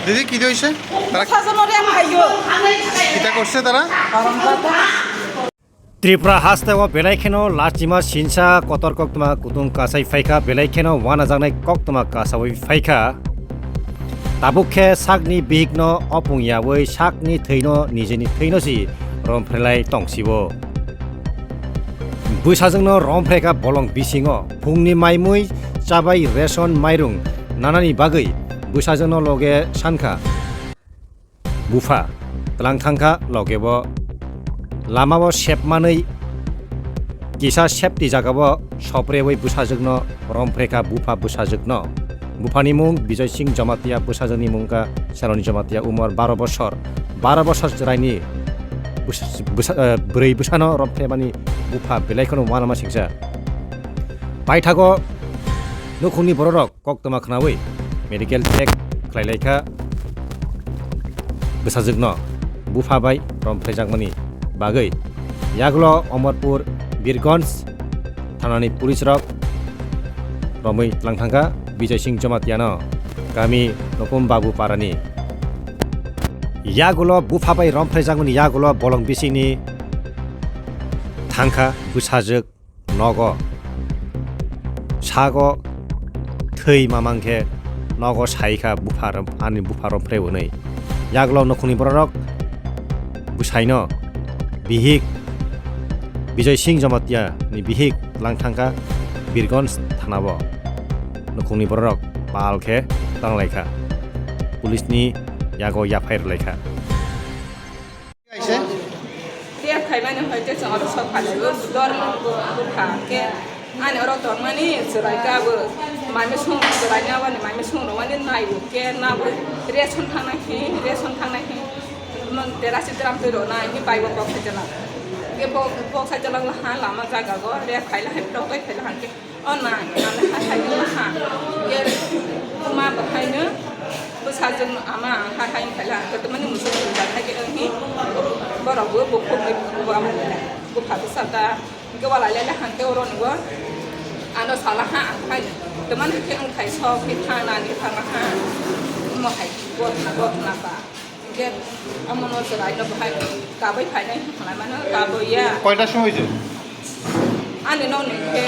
দিদি কি হয়েছে তারা কিটা করছে তারা त्रिपुरा हास्ताव बेलायखेनो लाचिमा सिनसा कतर कक्तमा कुतुं कासाई फाइखा बेलायखेनो वाना जानाय कक्तमा कासावै फाइखा ताबुखे साकनि बिगनो अपुंयावै साकनि थैनो निजेनि थैनोसि रमफ्रेलाय तंसिबो बैसाजोंनो रमफ्रेका बलं बिसिङो फुंनि माइमुइ चाबाय रेशन माइरुं नानानि बागै बैसाजोंनो लगे सानखा बुफा तलांथांखा लगेबो लामाबो सेबमानै किसा सेबति जागाबो सप्रेवै बुसाजोगनो रमफ्रेका बुफा बुसाजोगनो बुफानि मुं बिजय सिंह जमातिया बुसाजोगनि मुंगा सारनि जमातिया उमर 12 बोसोर जरायनि ब्रै बुसानो रमफ्रेमानि बुफा बेलायखनो वानामा सिंसा बायथागो नखुनि बररक कक्तमा खनावै मेडिकेल चेक खालायलायखा बुसाजोगनो बुफा बाय रमफ्रेजागमानि बागै यागलो अमरपुर बीरगंज थानानि पुलिस रक रमै लांथांगा विजय सिंह जमातियानो गामि नकुम बाबु पारानि यागलो बुफाबाय रमफ्रेजागमनि यागलो बलं बिसिनि थांखा बुसाजोग नग सागो थै मामांखे नग साइखा बुफा आनि बुफा रमफ्रेवनै यागलो नखुनि बररक बुसाइनो बिहिक विजय सिंह जमातिया नि बिहिक लांथांखा बीरगंज थानाबो नखुंनि बररक पालखे तांलायखा पुलिसनि यागो याफायर लायखा dia khai mane hoite changaro sok phalibo dor bukha ke ani oro dor mani churai ka bo mame song churai na bani mame song ro mani nai bo ke na bo ration thangna hi man terasi tram to ro na ni pai bo bok sajala ke bok sajala la ha lama jaga go re khaila he to kai khaila han ke on na ha khai la ha ke ma ba khai ne बुसाजों आमा हाथाय खायला कतमानि मुसु जाथाय के नि बरावबो बखमै बुवा मोनला बुफाबो सादा गोवालाले हांके अरनबो आनो साला हा आखाय तमान के आं खाय स फै थानानि थाङा हा महाय गथना बा के আমনো जराय न बहाय गाबै फायनाय खालाय मानो गाबैया কয়টার সময় হয়েছে आनि ननि के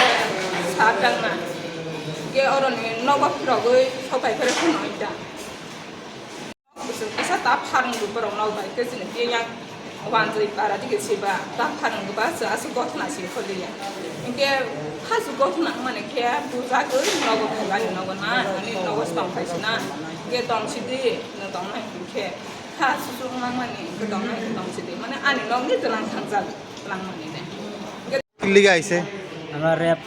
सादांना के अरनि नगफ्रावबो सबायफोर खनयदा bisa tak parang du barang nau bai ke sini dia yang wan zai para dige siba tak parang du ba sa asu got na si ko dia inge hasu got na mane ke buza ko nau go khai nau go na ani nau go stong khai sina ge dong si di na dong na ke ha su su na mane ke dong na dong si di mane ani nau ni telang thangja telang mane ne কি লিগে আইছে আমার rap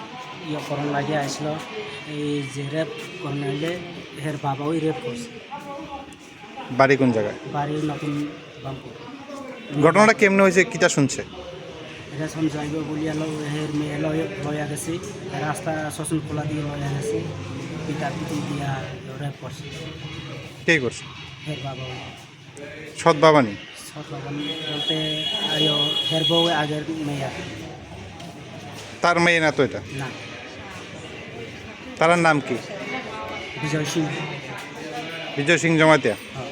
করণ লাগে আসলো এই যে rap করণ হলে এর বাবা ওই র্যাপ করছে বাড়ি কোন জায়গায় বাড়ি নতুন বামপুর ঘটনাটা কেমনে হয়েছে কিটা শুনছে রেশন যাইব বলি এলো এর মেয়ে লয়া গেছি রাস্তা শোষণ খোলা দিয়ে লয়া গেছি পিতা পিটি দিয়া র্যাপ করছে কে করছে এর বাবা সৎ বাবানি সব বাবা বলতে আয়ো হের বউ আগের মেয়ে তার মেয়ে না তো এটা না তার নাম কি বিজয় সিং বিজয় সিং জমাতিয়া হ্যাঁ